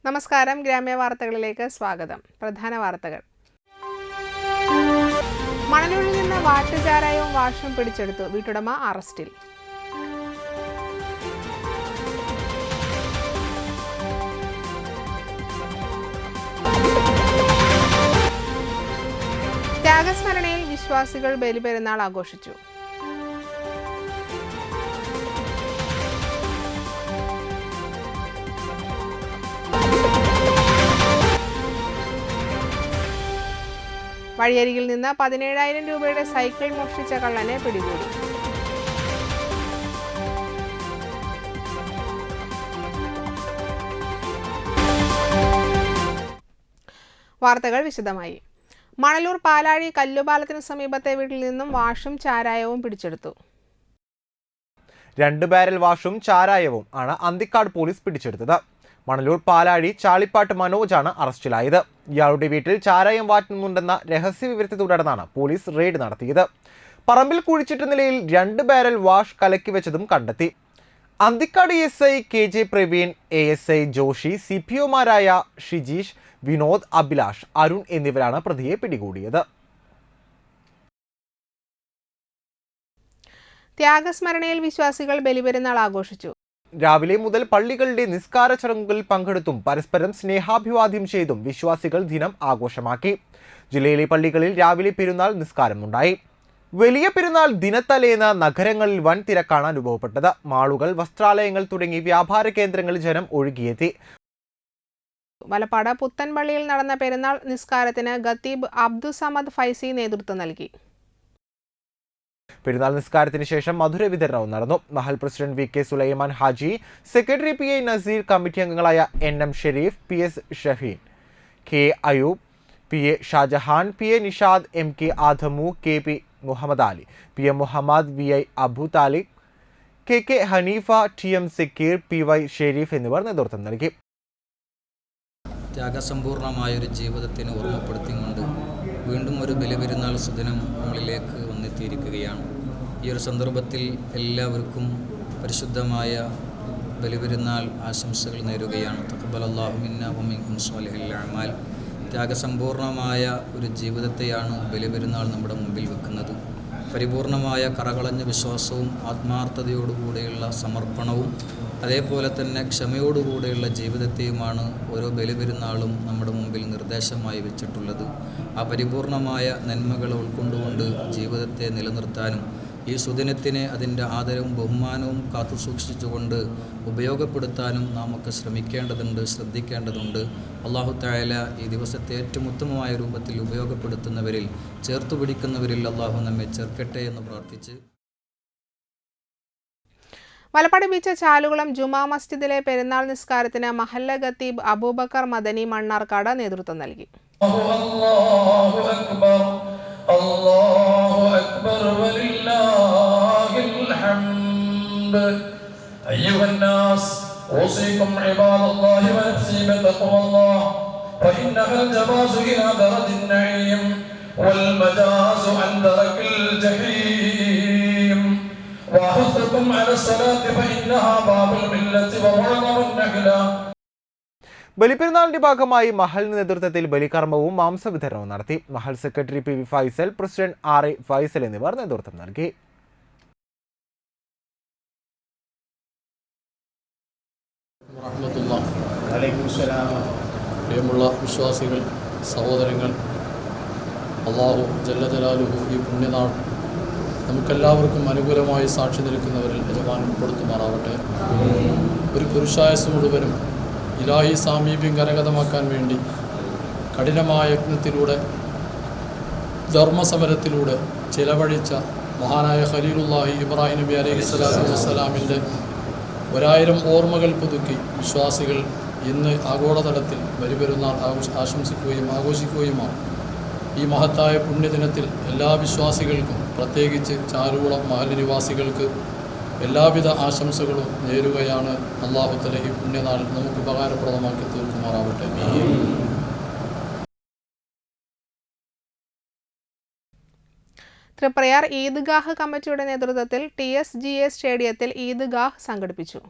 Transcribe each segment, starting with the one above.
നമസ്കാരം, ഗ്രാമ്യ വാർത്തകളിലേക്ക് സ്വാഗതം. പ്രധാന വാർത്തകൾ. മണലൂരിൽ നിന്ന് വാട്ടുചാരായവും വാഷും പിടിച്ചെടുത്തു. വീട്ടുടമ അറസ്റ്റിൽ. ത്യാഗസ്മരണയിൽ വിശ്വാസികൾ ബലിപെരുന്നാൾ ആഘോഷിച്ചു. വഴിയരികിൽ നിന്ന് 17,000 രൂപയുടെ സൈക്കിൾ മോഷ്ടിച്ച കള്ളനെ പിടികൂടി. വാർത്തകൾ വിശദമായി. മണലൂർ പാലാഴി കല്ലുപാലത്തിന് സമീപത്തെ വീട്ടിൽ നിന്നും വാഷും ചാരായവും പിടിച്ചെടുത്തു. 2 ബാരൽ വാഷും ചാരായവും ആണ് അന്തിക്കാട് പോലീസ് പിടിച്ചെടുത്തത്. മണലൂർ പാലാഴി ചാളിപ്പാട്ട് മനോജാണ് അറസ്റ്റിലായത്. ഇയാളുടെ വീട്ടിൽ ചാരായം വാറ്റുന്നുണ്ടെന്ന രഹസ്യ വിവരത്തെ തുടർന്നാണ് പോലീസ് റെയ്ഡ് നടത്തിയത്. പറമ്പിൽ കുഴിച്ചിട്ട നിലയിൽ 2 ബാരൽ വാഷ് കലക്കി വെച്ചതും കണ്ടെത്തി. Anthikad SI KJ Praveen, ASI Joshi, CPOമാരായ Shijeesh, Vinod, Abhilash, Arun എന്നിവരാണ് പ്രതിയെ പിടികൂടിയത്. ത്യാഗസ്മരണയിൽ വിശ്വാസികൾ ബലിപെരുന്നാൾ ആഘോഷിച്ചു. രാവിലെ മുതൽ പള്ളികളുടെ നിസ്കാര ചടങ്ങുകളിൽ പങ്കെടുത്തും പരസ്പരം സ്നേഹാഭിവാദ്യം ചെയ്തും വിശ്വാസികൾ ദിനം ആഘോഷമാക്കി. ജില്ലയിലെ പള്ളികളിൽ രാവിലെ പെരുന്നാൾ നിസ്കാരമുണ്ടായി. വലിയ പെരുന്നാൾ ദിനത്തലേന്ന് നഗരങ്ങളിൽ വൻ തിരക്കാണ് അനുഭവപ്പെട്ടത്. മാളുകൾ, വസ്ത്രാലയങ്ങൾ തുടങ്ങി വ്യാപാര കേന്ദ്രങ്ങളിൽ ജനം ഒഴുകിയെത്തി. വലപ്പാട് പുത്തൻപള്ളിയിൽ നടന്ന പെരുന്നാൾ നിസ്കാരത്തിന് ഖത്തീബ് അബ്ദുസമദ് ഫൈസി നേതൃത്വം നൽകി. പെരുന്നാൾ നിസ്കാരത്തിന് ശേഷം മധുര വിതരണവും നടന്നു. മഹൽ president VK Sulaiman Haji, secretary PA Naseer, committee അംഗങ്ങളായ NM Shareef, PS Shaheen, K Ayoob, PA Shajahan, PA Nishad, MK Adamu, KP Muhammad Ali, PM Muhammad, VI Abu Thaliq, KK Haneefa, TM Sakkeer, PY Shareef എന്നിവർ നേതൃത്വം നൽകി. ത്യാഗസമ്പൂർണമായൊരു ജീവിതത്തിന് ഓർമ്മപ്പെടുത്തിക്കൊണ്ട് വീണ്ടും ഒരു ബലിപെരുന്നാൾ സുദിനം നമ്മളിലേക്ക് വന്നെത്തിയിരിക്കുകയാണ്. ഈ ഒരു സന്ദർഭത്തിൽ എല്ലാവർക്കും പരിശുദ്ധമായ ബലിപെരുന്നാൾ ആശംസകൾ നേരുകയാണ്. തഖബ്ബലല്ലാഹു മിന്നാ വമിൻകും സ്വാലിഹൽ അഅമാൽ. ത്യാഗസമ്പൂർണമായ ഒരു ജീവിതത്തെയാണ് ബലിപെരുന്നാൾ നമ്മുടെ മുമ്പിൽ വെക്കുന്നത്. പരിപൂർണമായ കറകളഞ്ഞ വിശ്വാസവും ആത്മാർത്ഥതയോടുകൂടെയുള്ള സമർപ്പണവും അതേപോലെ തന്നെ ക്ഷമയോടുകൂടെയുള്ള ജീവിതത്തെയുമാണ് ഓരോ ബലിപെരുന്നാളും നമ്മുടെ മുമ്പിൽ നിർദ്ദേശമായി വെച്ചിട്ടുള്ളത്. ആ പരിപൂർണമായ നന്മകൾ ഉൾക്കൊണ്ടുകൊണ്ട് ജീവിതത്തെ നിലനിർത്താനും ഈ സുദിനത്തിനെ അതിൻ്റെ ആദരവും ബഹുമാനവും കാത്തുസൂക്ഷിച്ചുകൊണ്ട് ഉപയോഗപ്പെടുത്താനും നാം ഒക്കെ ശ്രമിക്കേണ്ടതുണ്ട്, ശ്രദ്ധിക്കേണ്ടതുണ്ട്. അല്ലാഹു തആല ഈ ദിവസത്തെ ഏറ്റവും ഉത്തമമായ രൂപത്തിൽ ഉപയോഗപ്പെടുത്തുന്നവരിൽ, ചേർത്തുപിടിക്കുന്നവരിൽ അല്ലാഹു നമ്മെ ചേർക്കട്ടെ എന്ന് പ്രാർത്ഥിച്ച് വലപ്പാട് ബീച്ച് ചാലുകുളം ജുമാ മസ്ജിദിലെ പെരുന്നാൾ നിസ്കാരത്തിന് മഹല്ല ഖത്തീബ് അബൂബക്കർ മദനി മണ്ണാർക്കാട് നേതൃത്വം നൽകി. الله أكبر ولله الحمد. أيها الناس أوصيكم عباد الله ونفسي بتقوى الله فإنها الجواز إلى درج النعيم والمجاز عن درك الجحيم. وأحثكم على الصلاة فإنها باب الملة ومعظم النحلة. ബലിപെരുന്നാളിന്റെ ഭാഗമായി മഹലിന്റെ നേതൃത്വത്തിൽ ബലികർമ്മവും മാംസവിതരണവും നടത്തി. Mahal secretary PV Faisal, president RA Faisal എന്നിവർ നേതൃത്വം നൽകി. പ്രിയമുള്ള വിശ്വാസികൾ, സഹോദരങ്ങൾ, അല്ലാഹു ജല്ല ജലാലുഹു ഈ പുണ്യനാൾ നമുക്കെല്ലാവർക്കും അനുകൂലമായി സാക്ഷി നിൽക്കുന്നവരിൽ യജമാൻ ഉൾപ്പെടുത്തുമാറാവട്ടെ. ഒരു പുരുഷായുസ് മുഴുവനും ഇലാഹി സാമീപ്യം കരഗതമാക്കാൻ വേണ്ടി കഠിനമായ യജ്ഞത്തിലൂടെ, ധർമ്മസമരത്തിലൂടെ ചിലവഴിച്ച മഹാനായ ഖലീലുല്ലാഹി ഇബ്രാഹിം നബി അലൈഹിസ്സലാത്തു വസ്സലാമിൻ്റെ 1000 ഓർമ്മകൾ പുതുക്കി വിശ്വാസികൾ ഇന്ന് ആഗോളതലത്തിൽ ബലിപെരുന്നാൾ ആശംസിക്കുകയും ആഘോഷിക്കുകയുമാണ്. ഈ മഹത്തായ പുണ്യദിനത്തിൽ എല്ലാ വിശ്വാസികൾക്കും, പ്രത്യേകിച്ച് ചാലുകുളം മഹൽ നിവാസികൾക്ക് എല്ലാവിധ ആശംസകളും നേരുകയാണ്. അല്ലാഹു തആല ഈ പുണ്യനാൾ നമുക്ക് ഉപകാരപ്രദമാക്കി തീർക്കുമാറാവട്ടെ. തൃപ്രയാർ ഈദ്ഗാഹ് കമ്മിറ്റിയുടെ നേതൃത്വത്തിൽ TSGA സ്റ്റേഡിയത്തിൽ ഈദ്ഗാഹ് സംഘടിപ്പിച്ചു.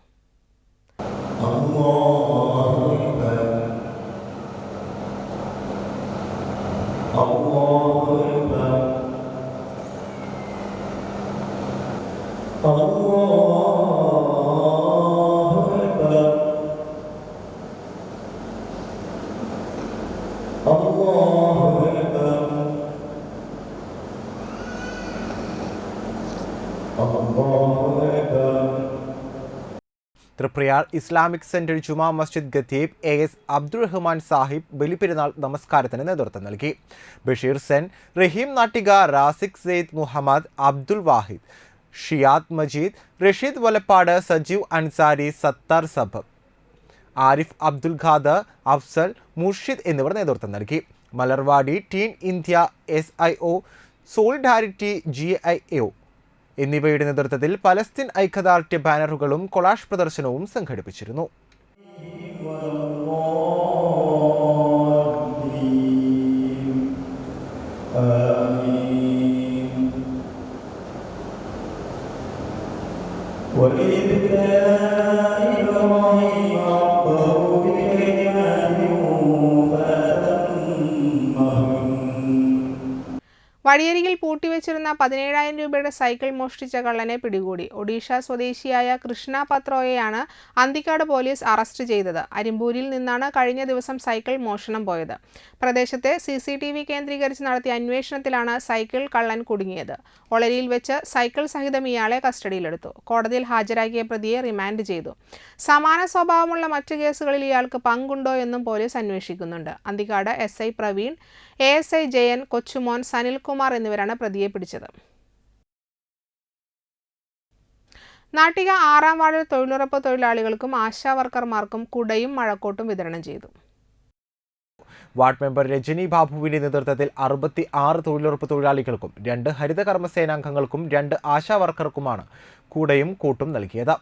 തൃപ്രയാർ ഇസ്ലാമിക് സെന്റർ ജുമാ മസ്ജിദ് ഖത്തീബ് AS അബ്ദുൾ റഹ്മാൻ സാഹിബ് ബലിപെരുന്നാൾ നമസ്കാരത്തിന് നേതൃത്വം നൽകി. ബഷീർ സെൻ, റഹീം നാട്ടിക, റാസിഖ് സെയ്ദ് മുഹമ്മദ്, അബ്ദുൽ വാഹിദ്, ഷിയാദ് മജീദ്, റഷീദ് വലപ്പാട്, സജീവ് അൻസാരി, സത്താർ സബ്, ആരിഫ് അബ്ദുൽ ഖാദർ, അഫ്സൽ, മുർഷിദ് എന്നിവർ നേതൃത്വം നൽകി. Malarvadi Teen India SIO, Solidarity GIO എന്നിവയുടെ നേതൃത്വത്തിൽ പലസ്തീൻ ഐക്യദാർഢ്യ ബാനറുകളും കൊളാഷ് പ്രദർശനവും സംഘടിപ്പിച്ചിരുന്നു. വഴിയരികിൽ പൂട്ടിവെച്ചിരുന്ന 17,000 രൂപയുടെ സൈക്കിൾ മോഷ്ടിച്ച കള്ളനെ പിടികൂടി. ഒഡീഷ സ്വദേശിയായ കൃഷ്ണ പത്രോയെയാണ് അന്തിക്കാട് പോലീസ് അറസ്റ്റ് ചെയ്തത്. അരിമ്പൂരിൽ നിന്നാണ് കഴിഞ്ഞ ദിവസം സൈക്കിൾ മോഷണം പോയത്. പ്രദേശത്തെ CCTV കേന്ദ്രീകരിച്ച് നടത്തിയ അന്വേഷണത്തിലാണ് സൈക്കിൾ കള്ളൻ കുടുങ്ങിയത്. ഒളരിയിൽ വെച്ച് സൈക്കിൾ സഹിതം ഇയാളെ കസ്റ്റഡിയിലെടുത്തു. കോടതിയിൽ ഹാജരാക്കിയ പ്രതിയെ റിമാൻഡ് ചെയ്തു. സമാന സ്വഭാവമുള്ള മറ്റ് കേസുകളിൽ ഇയാൾക്ക് പങ്കുണ്ടോ എന്നും പോലീസ് അന്വേഷിക്കുന്നുണ്ട്. അന്തിക്കാട് SI പ്രവീൺ, ASI ജയൻ, കൊച്ചുമോൻ, സനിൽകുമാർ എന്നിവരാണ് പ്രതിയെ പിടിച്ചത്. നാട്ടിക 6ാം വാർഡിൽ തൊഴിലുറപ്പ് തൊഴിലാളികൾക്കും ആശാ വർക്കർമാർക്കും കുടയും മഴക്കോട്ടും വിതരണം ചെയ്തു. വാർഡ് മെമ്പർ രജനി ബാബുവിന്റെ നേതൃത്വത്തിൽ 66 തൊഴിലുറപ്പ് തൊഴിലാളികൾക്കും 2 ഹരിത കർമ്മസേനാംഗങ്ങൾക്കും 2 ആശാ വർക്കർക്കുമാണ് കൂടയും കൂട്ടും നൽകിയത്.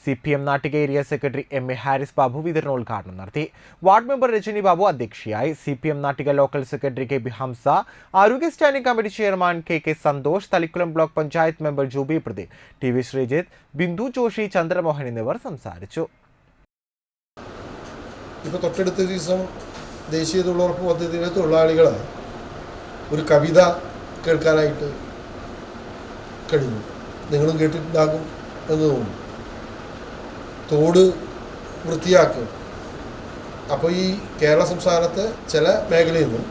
CPM Nattika area secretary MA Haris Babu വിതരണോദ്ഘാടനം നടത്തി. വാർഡ് മെമ്പർ രജനി ബാബു അധ്യക്ഷയായി. CPM Nattika local secretary KB Hamsa, ആരോഗ്യ standing committee chairman KK Santhosh, Thalikkulam block panchayat member Juby Pradeep, TV Sreejith, Bindu Joshy, Chandramohan എന്നിവർ സംസാരിച്ചു. ഇപ്പോൾ തൊട്ടടുത്ത ദിവസം ദേശീയ തൊഴിലുറപ്പ് പദ്ധതിയിലെ തൊഴിലാളികൾ ഒരു കവിത കേൾക്കാനായിട്ട് കഴിഞ്ഞു. നിങ്ങളും കേട്ടിട്ടുണ്ടാകും എന്ന് തോന്നുന്നു. തോട് വൃത്തിയാക്കുക. അപ്പോൾ ഈ കേരള സംസ്ഥാനത്തെ ചില മേഖലയിൽ നിന്നും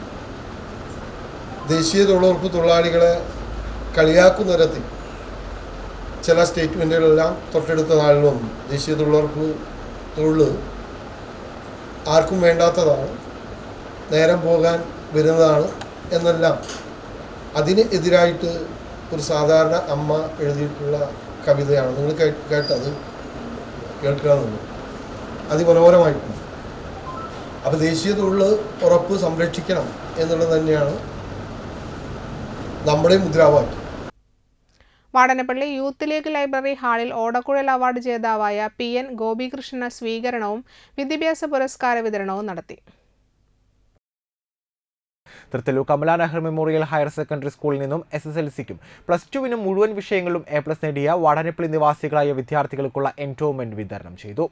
ദേശീയ തൊഴിലുറപ്പ് തൊഴിലാളികളെ കളിയാക്കുന്ന തരത്തിൽ ചില സ്റ്റേറ്റ്മെൻറ്റുകളെല്ലാം തൊട്ടടുത്ത നാളിൽ വന്നു. ദേശീയ തൊഴിലുറപ്പ് തൊഴിൽ ആർക്കും വേണ്ടാത്തതാണ്, നേരം പോകാൻ വരുന്നതാണ് എന്നെല്ലാം അതിന് എതിരായിട്ട് ഒരു സാധാരണ അമ്മ എഴുതിയിട്ടുള്ള കവിതയാണ്. നിങ്ങൾ കേട്ടത് കേൾക്കണമെന്ന് അതിമനോഹരമായിട്ടുണ്ട്. അപ്പോൾ ദേശീയ തൊഴിൽ ഉറപ്പ് സംരക്ഷിക്കണം എന്നുള്ളത് തന്നെയാണ് നമ്മുടെ മുദ്രാവാക്യം. വാടനപ്പള്ളി യൂത്ത് ലീഗ് ലൈബ്രറി ഹാളിൽ ഓടക്കുഴൽ അവാർഡ് ജേതാവായ PN ഗോപികൃഷ്ണന് സ്വീകരണവും വിദ്യാഭ്യാസ പുരസ്കാര വിതരണവും നടത്തി. Thrithallur Kamala Nehru memorial higher secondary സ്കൂളിൽ നിന്നും SSLCക്കും +2വിനും മുഴുവൻ വിഷയങ്ങളിലും A+ നേടിയ വാടനപ്പള്ളി നിവാസികളായ വിദ്യാർത്ഥികൾക്കുള്ള എൻഡോമെന്റ് വിതരണം ചെയ്തു.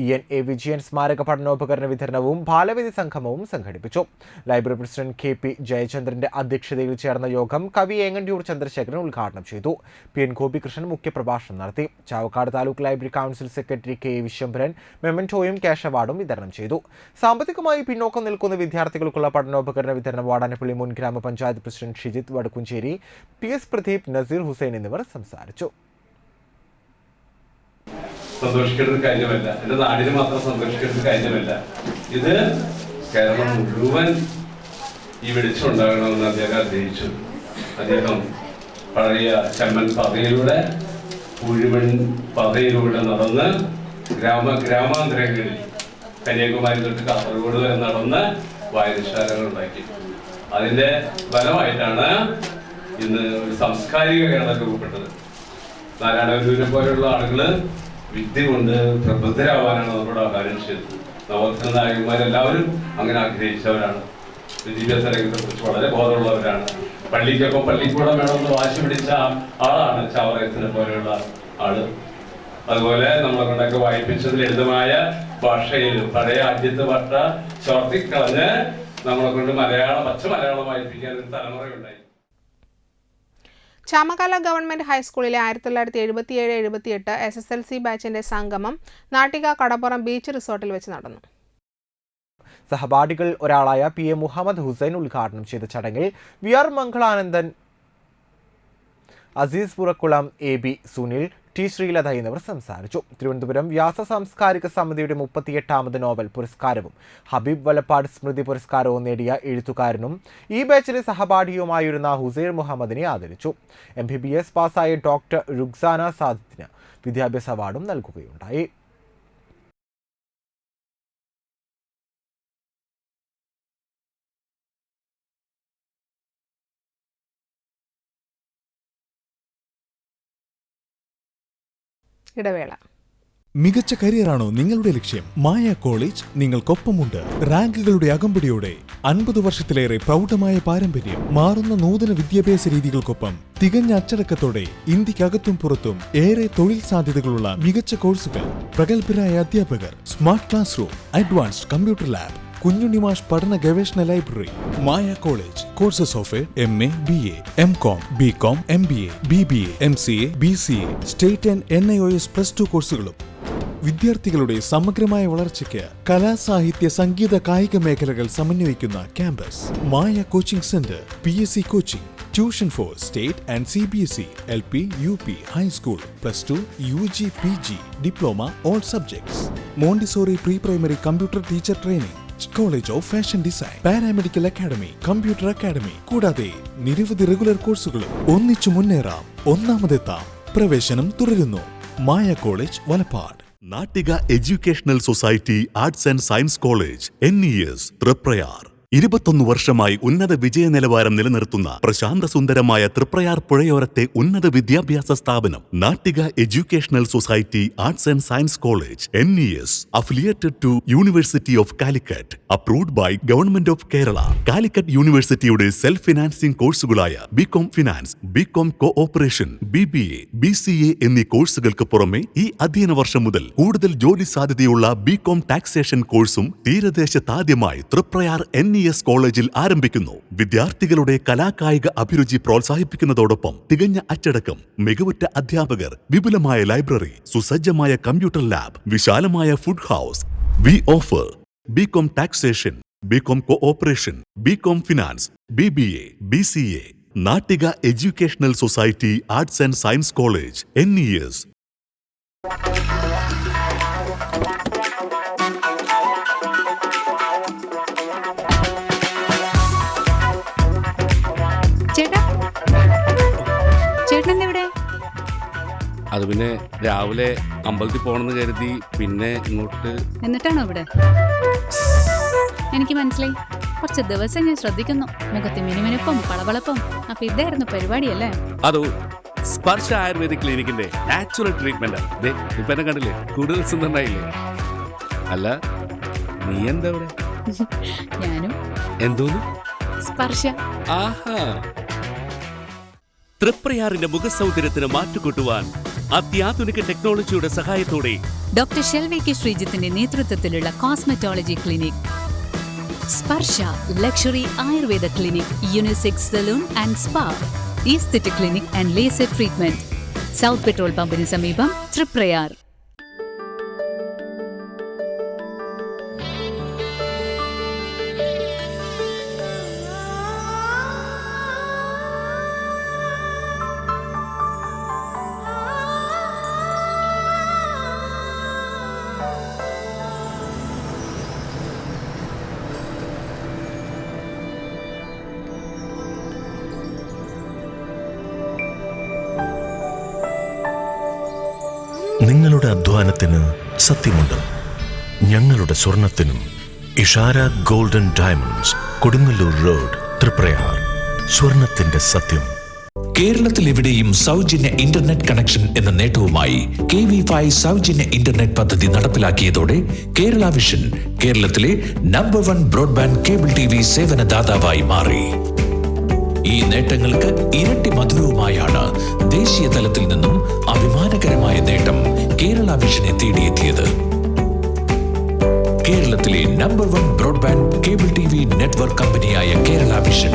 EN.A. വിജയൻ സ്മാരക പഠനോപകരണ വിതരണവും ബാലവേദി സംഗമവും സംഘടിപ്പിച്ചു. ലൈബ്രറി പ്രസിഡന്റ് KP ജയചന്ദ്രന്റെ അധ്യക്ഷതയിൽ ചേർന്ന യോഗം കവി ഏങ്ങണ്ടിയൂർ ചന്ദ്രശേഖരൻ ഉദ്ഘാടനം ചെയ്തു. PN ഗോപികൃഷ്ണൻ മുഖ്യപ്രഭാഷണം നടത്തി. Chavakkad taluk library council secretary KA Viswambharan മെമന്റോയും ക്യാഷ് അവാർഡും വിതരണം ചെയ്തു. സാമ്പത്തികമായി പിന്നോക്കം നിൽക്കുന്ന വിദ്യാർത്ഥികൾക്കുള്ള പഠനോപകരണ വിതരണം വാടാനപ്പള്ളി മുൻ ഗ്രാമപഞ്ചായത്ത് പ്രസിഡന്റ് ഷിജിത്ത് വടക്കുംചേരി, PS പ്രദീപ്, നസീർ ഹുസൈൻ എന്നിവർ സംസാരിച്ചു. സന്തോഷിക്കേണ്ടത് കാര്യമല്ല, എൻ്റെ നാടിന് മാത്രം സന്തോഷിക്കേണ്ടത് കാര്യമല്ല. ഇത് കേരളം മുഴുവൻ ഈ വെളിച്ചമുണ്ടാകണമെന്ന് അദ്ദേഹം ആഗ്രഹിച്ചു. അദ്ദേഹം പഴയ ചെമ്മൻ പാതയിലൂടെ, പൂഴിമൺ പാതയിലൂടെ നടന്ന് ഗ്രാമാന്തരങ്ങളിൽ കന്യാകുമാരി തൊട്ട് കാസർഗോഡ് വരെ നടന്ന് വായനശാലകൾ ഉണ്ടാക്കി. അതിൻ്റെ ഫലമായിട്ടാണ് ഇന്ന് ഒരു സാംസ്കാരിക കേരളം രൂപപ്പെട്ടത്. നാരായണഗുരുവിനെ പോലെയുള്ള ആളുകൾ വിദ്യ കൊണ്ട് പ്രബുദ്ധരാവാനാണ് നമ്മളോട് ആഹ്വാനം ചെയ്തത്. നവോത്ഥാന നായകന്മാരെല്ലാവരും അങ്ങനെ ആഗ്രഹിച്ചവരാണ്. വിദ്യാഭ്യാസ രംഗത്തെക്കുറിച്ച് വളരെ ബോധമുള്ളവരാണ്. പള്ളിക്കൊപ്പം പള്ളിക്കൂടം വേണമെന്ന് വാശി പിടിച്ച ആളാണ് ചാവറയത്തിനെ പോലെയുള്ള ആള്. അതുപോലെ നമ്മളെ കൊണ്ടൊക്കെ വായിപ്പിച്ചത് ലളിതമായ ഭാഷയിൽ പഴയ ആദ്യത്തെ ഭാഷ ചോർത്തിക്കളഞ്ഞ് നമ്മളെ കൊണ്ട് പച്ച മലയാളം വായിപ്പിക്കാൻ ഒരു തലമുറയുണ്ടായി. ചാമക്കാല ഗവൺമെന്റ് ഹൈസ്കൂളിലെ 1977-78 SSLC ബാച്ചിന്റെ സംഗമം നാട്ടിക കടപ്പുറം ബീച്ച് റിസോർട്ടിൽ വെച്ച് നടന്നു. സഹപാഠികൾ ഒരാളായ PM മുഹമ്മദ് ഹുസൈൻ ഉദ്ഘാടനം ചെയ്ത ചടങ്ങിൽ VR Mangalanandan, Azeez Purakkulam, AB Sunil, T Sreelatha എന്നിവർ സംസാരിച്ചു. തിരുവനന്തപുരം വ്യാസ സാംസ്കാരിക സമിതിയുടെ 38ാമത് നോബൽ പുരസ്കാരവും ഹബീബ് വലപ്പാട് സ്മൃതി പുരസ്കാരവും നേടിയ എഴുത്തുകാരനും ഈ ബാച്ചിലെ സഹപാഠിയുമായിരുന്ന ഹുസൈർ മുഹമ്മദിനെ ആദരിച്ചു. MBBS പാസ്സായ ഡോക്ടർ റുക്സാന സാദിത്തിന് വിദ്യാഭ്യാസ അവാർഡും നൽകുകയുണ്ടായി. ഇടവേള. മികച്ച കരിയറാണോ നിങ്ങളുടെ ലക്ഷ്യം? മായ കോളേജ് നിങ്ങൾക്കൊപ്പമുണ്ട്. റാങ്കുകളുടെ അകമ്പടിയോടെ 50 വർഷത്തിലേറെ പ്രൗഢമായ പാരമ്പര്യം, മാറുന്ന നൂതന വിദ്യാഭ്യാസ രീതികൾക്കൊപ്പം തികഞ്ഞ അച്ചടക്കത്തോടെ ഇന്ത്യക്കകത്തും പുറത്തും ഏറെ തൊഴിൽ സാധ്യതകളുള്ള മികച്ച കോഴ്സുകൾ, പ്രഗത്ഭരായ അധ്യാപകർ, smart class room, advanced computer lab, Kunjunni Mash പഠന ഗവേഷണ library. Maya college courses of MA, BA, MCom, BCom, MBA, BBA, MCA, BCA, state and NIOS +2 കോഴ്സുകളും. വിദ്യാർത്ഥികളുടെ സമഗ്രമായ വളർച്ചയ്ക്ക് കലാ, സാഹിത്യ, സംഗീത, കായിക മേഖലകൾ സമന്വയിക്കുന്ന campus. Maya coaching centre, PSC coaching, tuition for state and CBSE, LP, UP, high school, +2, UG, PG, diploma, all subjects. Montessori pre primary computer teacher training, college of fashion design, paramedical academy, computer academy, കൂടാതെ നിരവധി regular കോഴ്സുകളും. ഒന്നിച്ചു മുന്നേറാം, ഒന്നാമതെത്താം. പ്രവേശനം തുടരുന്നു. Maya college, Valappad. Nattika educational society arts and science college, NES, Thriprayar. 21 വർഷമായി ഉന്നത വിജയ നിലവാരം നിലനിർത്തുന്ന പ്രശാന്ത സുന്ദരമായ തൃപ്രയാർ പുഴയോരത്തെ ഉന്നത വിദ്യാഭ്യാസ സ്ഥാപനം Nattika educational society arts and science college, NES, affiliated to university of Calicut, approved by government of Kerala. Calicut യൂണിവേഴ്സിറ്റിയുടെ സെൽഫ് ഫിനാൻസിംഗ് കോഴ്സുകളായ BCom finance, BCom cooperation, BBA, BCA എന്നീ കോഴ്സുകൾക്ക് പുറമെ ഈ അധ്യയന വർഷം മുതൽ കൂടുതൽ ജോലി സാധ്യതയുള്ള BCom ടാക്സേഷൻ കോഴ്സും തീരദേശത്താദ്യമായി തൃപ്രയാർ NES കോളേജിൽ ആരംഭിക്കുന്നു. വിദ്യാർത്ഥികളുടെ കലാകായിക അഭിരുചി പ്രോത്സാഹിപ്പിക്കുന്നതോടൊപ്പം തികഞ്ഞ അച്ചടക്കം, മികവുറ്റ അധ്യാപകർ, വിപുലമായ ലൈബ്രറി, സുസജ്ജമായ കമ്പ്യൂട്ടർ ലാബ്, വിശാലമായ food house. V offer BCom taxation, BCom cooperation, BCom finance, BBA, BCA. Nattika educational society arts and science college, NES. അത് പിന്നെ രാവിലെ അമ്പലത്തിൽ പോകണമെന്ന് കരുതി പിന്നെ ഇങ്ങോട്ട്. എന്നിട്ടാണോ ഇവിടെ? എനിക്ക് മനസ്സിലായി. കുറച്ച് ദിവസം ഞാൻ ശ്രദ്ധിക്കുന്നു. മുഖത്ത് മിനുമിനുപ്പും പളവളപ്പും. അപ്പൊ ഇതായിരുന്നു പരിപാടിയല്ലേ? അതോ സ്പർശ ആയുർവേദിക് ക്ലിനിക്കിന്റെ നാച്ചുറൽ ട്രീറ്റ്മെന്റ്. ഇപ്പൊ എന്നെ കണ്ടില്ലേ, കൂടുതൽ സുന്ദരനായില്ലേ? അല്ല, നീ എന്താ ഇവിടെ? ഞാനും. എന്തോന്ന്? സ്പർശ. ആഹാ. തൃപ്രയാറിന്റെ മുഖസൗന്ദര്യത്തിന് മാറ്റുകൂട്ടുവാൻ അത്യാധുനിക ടെക്നോളജിയുടെ സഹായത്തോടെ ഡോക്ടർ ഷെൽവി കെ ശ്രീജിത്തിന്റെ നേതൃത്വത്തിലുള്ള cosmetology clinic Sparsha luxury Ayurveda clinic, unisex salon and spa, aesthetic clinic and laser treatment, south petrol പമ്പിന് സമീപം, തൃപ്രയാർ. നിങ്ങളുടെ അധ്വാനത്തിന് സത്യമുണ്ട്. ഞങ്ങളുടെ സ്വർണത്തിനും. Ishara golden diamonds, Kodungallur road, Thriprayar. സ്വർണത്തിന്റെ സത്യം. കേരളത്തിൽ എവിടെയും സൗജന്യ ഇന്റർനെറ്റ് കണക്ഷൻ എന്ന നേട്ടവുമായി KV5 സൗജന്യ ഇന്റർനെറ്റ് പദ്ധതി നടപ്പിലാക്കിയതോടെ കേരള വിഷൻ കേരളത്തിലെ നമ്പർ 1 ബ്രോഡ്ബാൻഡ് കേബിൾ TV സേവനദാതാവായി മാറി. ഈ നേട്ടങ്ങൾക്ക് ഇരട്ടി മധുരവുമായാണ് ദേശീയ തലത്തിൽ നിന്നും അഭിമാനകരമായ നേട്ടം കേരള വിഷനെ തേടിയെത്തിയത്. കേരളത്തിലെ number 1 broadband cable TV network കമ്പനിയായ കേരള വിഷൻ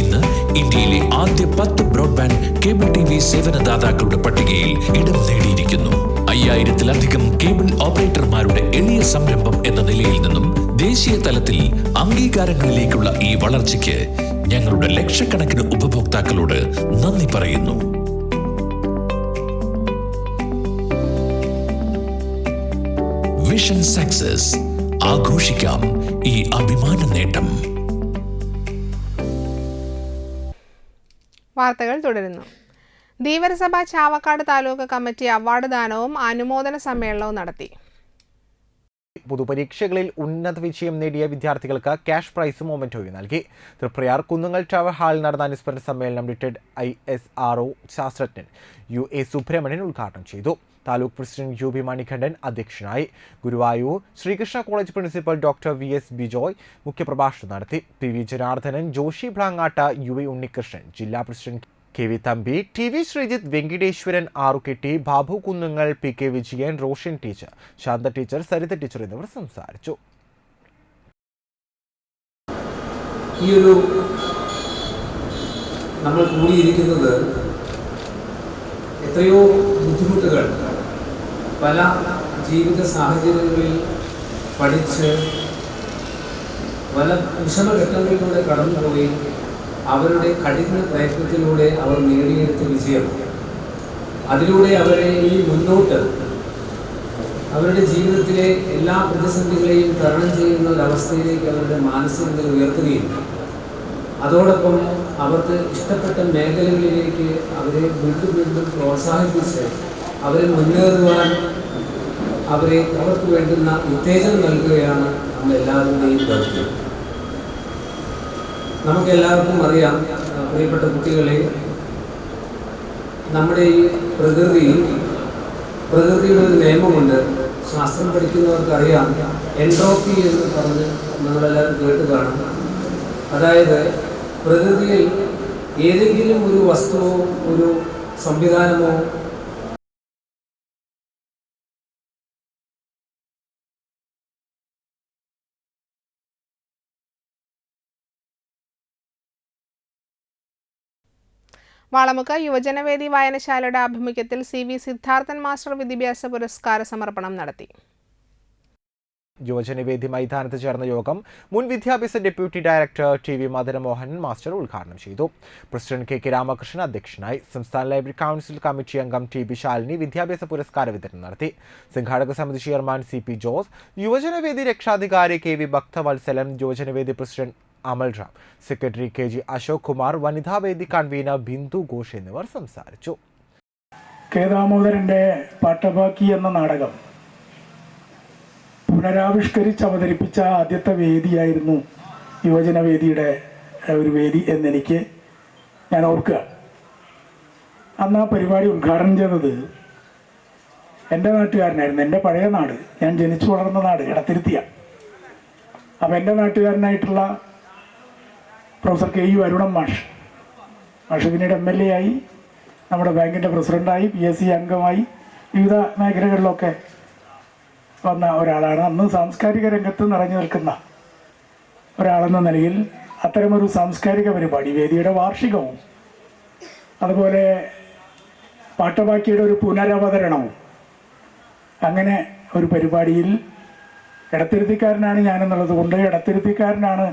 ഇന്ന് ഇന്ത്യയിലെ ആദ്യ 10 ബ്രോഡ്ബാൻഡ് കേബിൾ TV സേവനദാതാക്കളുടെ പട്ടികയിൽ ഇടം നേടിയിരിക്കുന്നു. 5000-ലധികം കേബിൾ ഓപ്പറേറ്റർമാരുടെ എളിയ സംരംഭം എന്ന നിലയിൽ നിന്നും ദേശീയ തലത്തിൽ അംഗീകാരങ്ങളിലേക്കുള്ള ഈ വളർച്ചയ്ക്ക് ഞങ്ങളുടെ ലക്ഷക്കണക്കിന് ഉപഭോക്താക്കളോട് നന്ദി പറയുന്നു. Vision success. ആഘോഷിക്കാം ഈ അഭിമാന നേട്ടം. വാർത്തകൾ തുടരുന്നു. ധീവരസഭ ചാവക്കാട് താലൂക്ക് കമ്മിറ്റി അവാർഡ് ദാനവും അനുമോദന സമ്മേളനവും നടത്തി. പൊതുപരീക്ഷകളിൽ ഉന്നത വിജയം നേടിയ വിദ്യാർത്ഥികൾക്ക് ക്യാഷ് പ്രൈസും മൊമെന്റോയും നൽകി. തൃപ്രയാർ കുന്നുങ്ങൽ ടവർ ഹാളിൽ നടന്ന അനുസ്മരണ സമ്മേളനം റിട്ടയർഡ് ISRO ശാസ്ത്രജ്ഞൻ UA സുബ്രഹ്മണ്യൻ ഉദ്ഘാടനം ചെയ്തു. താലൂക്ക് പ്രസിഡന്റ് UB മണികണ്ഠൻ അധ്യക്ഷനായി. Guruvayur Sreekrishna college principal doctor VS Bijoy മുഖ്യപ്രഭാഷണം നടത്തി. PV ജനാർദ്ദനൻ, ജോഷി ബ്ലാങ്ങാട്ട, UA ഉണ്ണികൃഷ്ണൻ, ജില്ലാ president KV Thampi, TV Sreejith, Venkiteswaran, Arukketti, Babu Kunnungal, PK Vijayan, Roshan teacher, Shantha teacher, Saritha teacher എന്നിവർ സംസാരിച്ചു. ഈ ഒരു നമ്മൾ കൂടിയിരിക്കുന്നത് എത്രയോ ബുദ്ധിമുട്ടുകൾ പല ജീവിത സാഹചര്യങ്ങളിൽ പഠിച്ച് പല വിഷമഘട്ടങ്ങളിലൂടെ കടന്നുപോയി അവരുടെ കഠിന പ്രയത്നത്തിലൂടെ അവർ നേടിയെടുത്ത വിജയം, അതിലൂടെ അവരെ ഈ മുന്നോട്ട് അവരുടെ ജീവിതത്തിലെ എല്ലാ പ്രതിസന്ധികളെയും തരണം ചെയ്യുന്ന ഒരവസ്ഥയിലേക്ക് അവരുടെ മാനസികത ഉയർത്തുകയും അതോടൊപ്പം അവർക്ക് ഇഷ്ടപ്പെട്ട മേഖലകളിലേക്ക് അവരെ വീണ്ടും വീണ്ടും പ്രോത്സാഹിപ്പിച്ച് അവരെ മുന്നേറുവാൻ അവർക്ക് വേണ്ടുന്ന ഉത്തേജനം നൽകുകയാണ് നമ്മളെല്ലാവരുടെയും ദൗത്യം. നമുക്കെല്ലാവർക്കും അറിയാം, പ്രിയപ്പെട്ട കുട്ടികളെ, നമ്മുടെ ഈ പ്രകൃതിയുടെ ഒരു നിയമമുണ്ട്. ശാസ്ത്രം പഠിക്കുന്നവർക്കറിയാം, എൻട്രോപ്പി എന്ന് പറഞ്ഞ് നമ്മളെല്ലാവരും കേട്ട് കാണും. അതായത് പ്രകൃതിയിൽ ഏതെങ്കിലും ഒരു വസ്തുവോ ഒരു സംവിധാനമോ വാളമുക്ക് യുവജനവേദി വായനശാലയുടെ ആഭിമുഖ്യത്തിൽ CV സിദ്ധാർത്ഥൻ മാസ്റ്റർ വിദ്യാഭ്യാസ പുരസ്കാര സമർപ്പണം നടത്തി. യുവജനവേദി മൈതാനത്ത് ചേർന്ന യോഗം മുൻ വിദ്യാഭ്യാസ deputy director TV Madanamohan master ഉദ്ഘാടനം ചെയ്തു. പ്രസിഡന്റ് KK രാമകൃഷ്ണൻ അധ്യക്ഷനായി. സംസ്ഥാന ലൈബ്രറി കൗൺസിൽ കമ്മിറ്റി അംഗം TB ശാലിനി വിദ്യാഭ്യാസ പുരസ്കാര വിതരണം നടത്തി. സംഘാടക സമിതി ചെയർമാൻ CP ജോസ്, യുവജനവേദി രക്ഷാധികാരി KV ഭക്തവത്സലം, യുവജനവേദി president Amal Ram, secretary KG Ashok Kumar, വനിതാവേദി കൺവീനർ ബിന്ദു ഘോഷ് എന്നിവർ സംസാരിച്ചു. K. ദാമോദരന്റെ പാട്ടബാക്കി എന്ന നാടകം പുനരാവിഷ്കരിച്ച് അവതരിപ്പിച്ച ആദ്യത്തെ വേദിയായിരുന്നു യുവജനവേദിയുടെ ഒരു വേദി എന്നെനിക്ക് ഞാൻ ഓർക്കുക. അന്ന് ആ പരിപാടി ഉദ്ഘാടനം ചെയ്തത് എൻ്റെ നാട്ടുകാരനായിരുന്നു. എൻ്റെ പഴയ നാട്, ഞാൻ ജനിച്ചു വളർന്ന നാട് എടത്തിരുത്തിയ. അപ്പം എൻ്റെ നാട്ടുകാരനായിട്ടുള്ള പ്രൊഫസർ KU അരുണൻ മാഷ് പിന്നീട് MLA ആയി, നമ്മുടെ ബാങ്കിൻ്റെ പ്രസിഡൻ്റായി, PSC അംഗമായി, വിവിധ മേഖലകളിലൊക്കെ വന്ന ഒരാളാണ്. അന്ന് സാംസ്കാരിക രംഗത്ത് നിറഞ്ഞു നിൽക്കുന്ന ഒരാളെന്ന നിലയിൽ അത്തരമൊരു സാംസ്കാരിക പരിപാടി, വേദിയുടെ വാർഷികവും അതുപോലെ പാട്ടബാക്കിയുടെ ഒരു പുനരവതരണവും, അങ്ങനെ ഒരു പരിപാടിയിൽ എടത്തിരുത്തിക്കാരനാണ് ഞാനെന്നുള്ളത് കൊണ്ട്, എടത്തിരുത്തിക്കാരനാണ്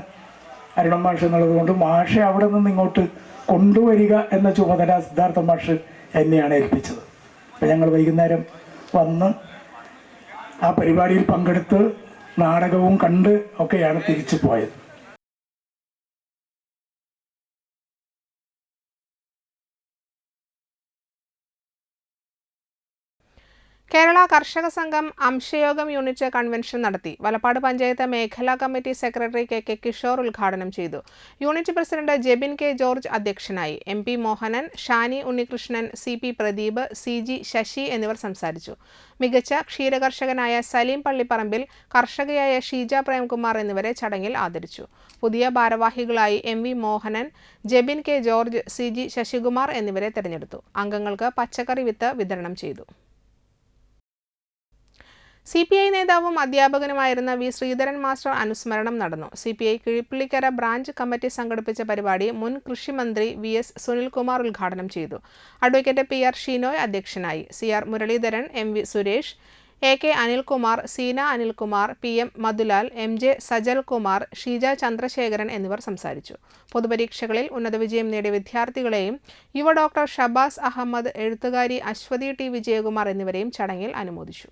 അരുണൻ മാഷ് എന്നുള്ളത് കൊണ്ട് മാഷെ അവിടെ നിന്ന് ഇങ്ങോട്ട് കൊണ്ടുവരിക എന്ന ചുമതല സിദ്ധാർത്ഥ മാഷ് എന്നെയാണ് ഏൽപ്പിച്ചത്. അപ്പം ഞങ്ങൾ വൈകുന്നേരം വന്ന് ആ പരിപാടിയിൽ പങ്കെടുത്ത് നാടകവും കണ്ട് ഒക്കെയാണ് തിരിച്ചു പോയത്. കേരള കർഷക സംഘം അംശയോഗം യൂണിറ്റ് കൺവെൻഷൻ നടത്തി. വലപ്പാട് പഞ്ചായത്ത് മേഖലാ കമ്മിറ്റി സെക്രട്ടറി KK കിഷോർ ഉദ്ഘാടനം ചെയ്തു. Unit president Jebin K. George അധ്യക്ഷനായി. MP Mohanan, Shani Unnikrishnan, CP Pradeep, CG Sasi എന്നിവർ സംസാരിച്ചു. മികച്ച ക്ഷീരകർഷകനായ സലീം പള്ളിപ്പറമ്പിൽ, കർഷകയായ ഷീജ പ്രേംകുമാർ എന്നിവരെ ചടങ്ങിൽ ആദരിച്ചു. പുതിയ ഭാരവാഹികളായി MV Mohanan, Jebin K. George, CG Sasikumar എന്നിവരെ തെരഞ്ഞെടുത്തു. അംഗങ്ങൾക്ക് പച്ചക്കറി വിത്ത് വിതരണം ചെയ്തു. CPI നേതാവും അധ്യാപകനുമായിരുന്ന V. ശ്രീധരൻ മാസ്റ്റർ അനുസ്മരണം നടന്നു. CPI കിഴിപ്പള്ളിക്കര ബ്രാഞ്ച് കമ്മിറ്റി സംഘടിപ്പിച്ച പരിപാടി മുൻ കൃഷിമന്ത്രി VS സുനിൽകുമാർ ഉദ്ഘാടനം ചെയ്തു. അഡ്വക്കേറ്റ് PR ഷീനോയ് അധ്യക്ഷനായി. CR Muraleedharan, MV Suresh, AK Anilkumar, Seena Anilkumar, PM Madhulal, MJ സജൽകുമാർ, Sheeja Chandrasekharan എന്നിവർ സംസാരിച്ചു. പൊതുപരീക്ഷകളിൽ ഉന്നത വിജയം നേടിയ വിദ്യാർത്ഥികളെയും യുവ ഡോക്ടർ ഷബാസ് അഹമ്മദ്, എഴുത്തുകാരി അശ്വതി T. വിജയകുമാർ എന്നിവരെയും ചടങ്ങിൽ അനുമോദിച്ചു.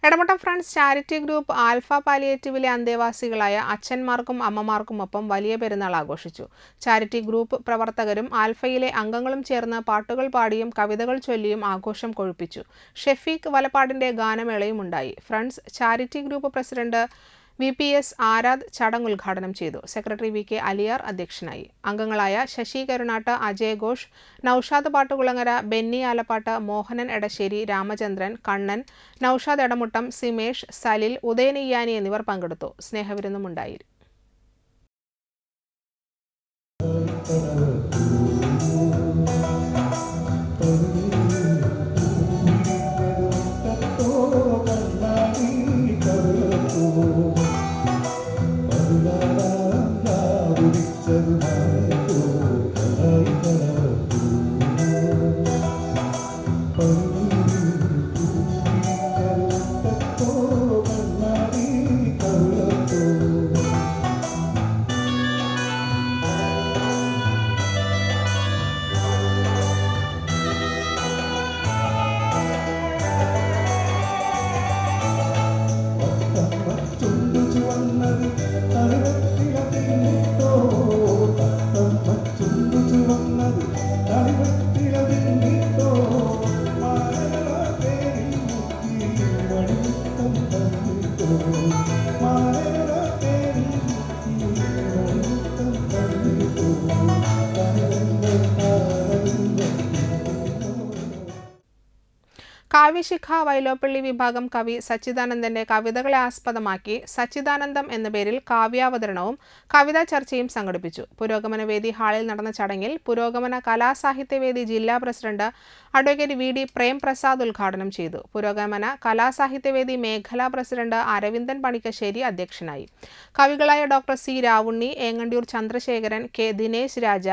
Edamuttam friends charity group alpha പാലിയേറ്റീവിലെ അന്തേവാസികളായ അച്ഛന്മാർക്കും അമ്മമാർക്കുമൊപ്പം വലിയ പെരുന്നാൾ ആഘോഷിച്ചു. ചാരിറ്റി ഗ്രൂപ്പ് പ്രവർത്തകരും ആൽഫയിലെ അംഗങ്ങളും ചേർന്ന് പാട്ടുകൾ പാടിയും കവിതകൾ ചൊല്ലിയും ആഘോഷം കൊഴുപ്പിച്ചു. ഷെഫീഖ് വലപ്പാടിന്റെ ഗാനമേളയും ഉണ്ടായി. Friends charity group president VPS ആരാധ് ചടങ്ങ് ഉദ്ഘാടനം ചെയ്തു. സെക്രട്ടറി VK അലിയാർ അധ്യക്ഷനായി. അംഗങ്ങളായ ശശി കരുണാട്ട്, അജയ് ഘോഷ്, നൌഷാദ് പാട്ടുകുളങ്ങര, ബെന്നി ആലപ്പാട്ട്, മോഹനൻ എടശ്ശേരി, രാമചന്ദ്രൻ, കണ്ണൻ, നൌഷാദ് എടമുട്ടം, സിമേഷ്, സലിൽ, ഉദയനിയ്യാനി എന്നിവർ പങ്കെടുത്തു. സ്നേഹവിരുന്നുമുണ്ടായി. കാവ്യശിഖ വൈലോപ്പള്ളി വിഭാഗം കവി സച്ചിദാനന്ദന്റെ കവിതകളെ ആസ്പദമാക്കി സച്ചിദാനന്ദം എന്ന പേരിൽ കാവ്യാവതരണവും കവിതാ ചർച്ചയും സംഘടിപ്പിച്ചു. പുരോഗമനവേദി ഹാളിൽ നടന്ന ചടങ്ങിൽ പുരോഗമന കലാസാഹിത്യവേദി ജില്ലാ പ്രസിഡന്റ് അഡ്വക്കേറ്റ് VD പ്രേംപ്രസാദ് ഉദ്ഘാടനം ചെയ്തു. പുരോഗമന കലാസാഹിത്യവേദി മേഖലാ പ്രസിഡന്റ് അരവിന്ദൻ പണിക്കശ്ശേരി അധ്യക്ഷനായി. കവികളായ doctor C Ravunni, Engandiyur Chandrasekharan, K Dinesh Raja,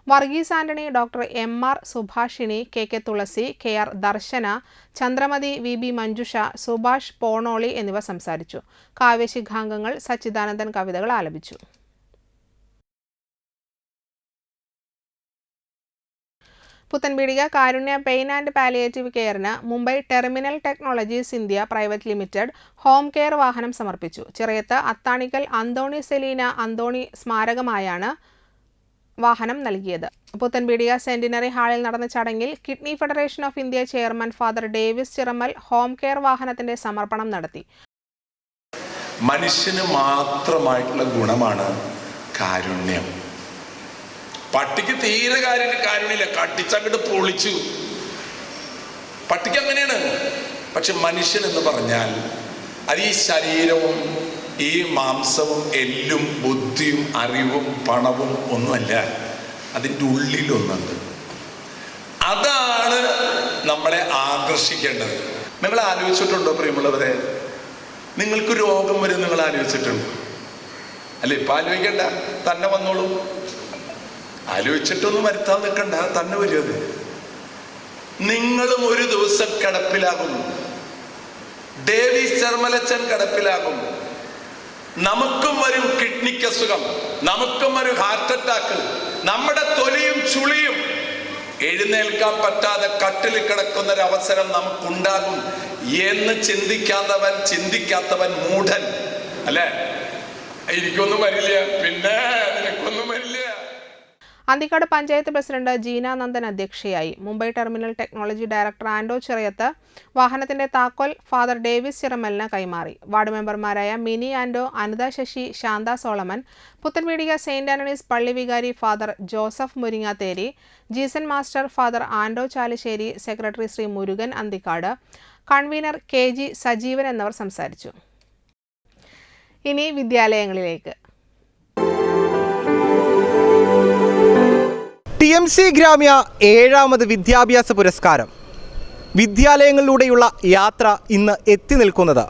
Varghese Antony, doctor MR Subhashini, KK Thulasi, KR Darshana, Chandramathi, VB Manjusha, Subhash Ponoli എന്നിവർ സംസാരിച്ചു. കാവ്യശിഖാംഗങ്ങൾ സച്ചിദാനന്ദൻ കവിതകൾ ആലപിച്ചു. Puthanpeedika Karunya pain and palliative കെയറിന് Mumbai terminal technologies India private limited home care വാഹനം സമർപ്പിച്ചു. ചിറയത്ത് അത്താണിക്കൽ അന്തോണി സെലീന അന്തോണി സ്മാരകമായാണ് വാഹനം നൽകിയത്. പുത്തൻപീടിക സെന്റിനറി ഹാളിൽ നടന്ന ചടങ്ങിൽ kidney federation of India chairman father Davis Chirammal home care വാഹനത്തിന്റെ സമർപ്പണം നടത്തി. മനുഷ്യന് മാത്രമായിട്ടുള്ള ഗുണമാണ് കാരുണ്യം. പട്ടിക്ക് തീരെ കാരുണ്യമില്ല, കട്ടിച്ചങ്ങോട്ട് പൊളിച്ചു. പട്ടിക്ക് അങ്ങനെയാണ്. പക്ഷെ മനുഷ്യൻ എന്ന് പറഞ്ഞാൽ അത് ഈ ശരീരവും ഈ മാംസവും എല്ലും ബുദ്ധിയും അറിവും പണവും ഒന്നുമല്ല, അതിൻ്റെ ഉള്ളിലൊന്നുണ്ട്. അതാണ് നമ്മളെ ആകർഷിക്കേണ്ടത്. നിങ്ങൾ ആലോചിച്ചിട്ടുണ്ടോ പ്രിയമുള്ളവരെ? നിങ്ങൾക്ക് രോഗം വരും നിങ്ങൾ ആലോചിച്ചിട്ടുണ്ടോ? അല്ലെ, ഇപ്പം ആലോചിക്കണ്ട, തന്നെ വന്നോളൂ. ആലോചിച്ചിട്ടൊന്നും വരുത്താൻ നിൽക്കണ്ട, തന്നെ വരുന്നത്. നിങ്ങളും ഒരു ദിവസം കിടപ്പിലാകും. ഡേവിസ് ചെർമലച്ചൻ കിടപ്പിലാകും. നമുക്കും വരും കിഡ്നിക്ക് അസുഖം, നമുക്കും വരും ഹാർട്ട് അറ്റാക്ക്. നമ്മുടെ തൊലിയും ചുളിയും എഴുന്നേൽക്കാൻ പറ്റാതെ കട്ടിൽ കിടക്കുന്നൊരവസരം നമുക്കുണ്ടാകും എന്ന് ചിന്തിക്കാത്തവൻ മൂഢൻ. അല്ലേ? എനിക്കൊന്നും വരില്ല, പിന്നെ നിനക്കൊന്നും വരില്ല. അന്തിക്കാട് പഞ്ചായത്ത് പ്രസിഡന്റ് ജീന നന്ദൻ അധ്യക്ഷയായി. Mumbai terminal technology director Ando Chirayath വാഹനത്തിന്റെ താക്കോൽ ഫാദർ ഡേവിസ് ചിറമലിന് കൈമാറി. വാർഡ് മെമ്പർമാരായ മിനി ആൻഡോ, അനിത ശശി, ശാന്ത സോളമൻ, പുത്തൻപീടിക സെയിന്റ് ആന്റണീസ് പള്ളി വികാരി father Joseph Muringatheri, Jeesan master, father Ando Chalissery, secretary Sree Murugan Anthikad, convener KG Sajeevan എന്നിവർ സംസാരിച്ചു. ഇനി വിദ്യാലയങ്ങളിലേക്ക്. TMC ഗ്രാമ്യ 7ാമത് വിദ്യാഭ്യാസ പുരസ്കാരം. വിദ്യാലയങ്ങളിലൂടെയുള്ള യാത്ര ഇന്ന് എത്തി നിൽക്കുന്നത്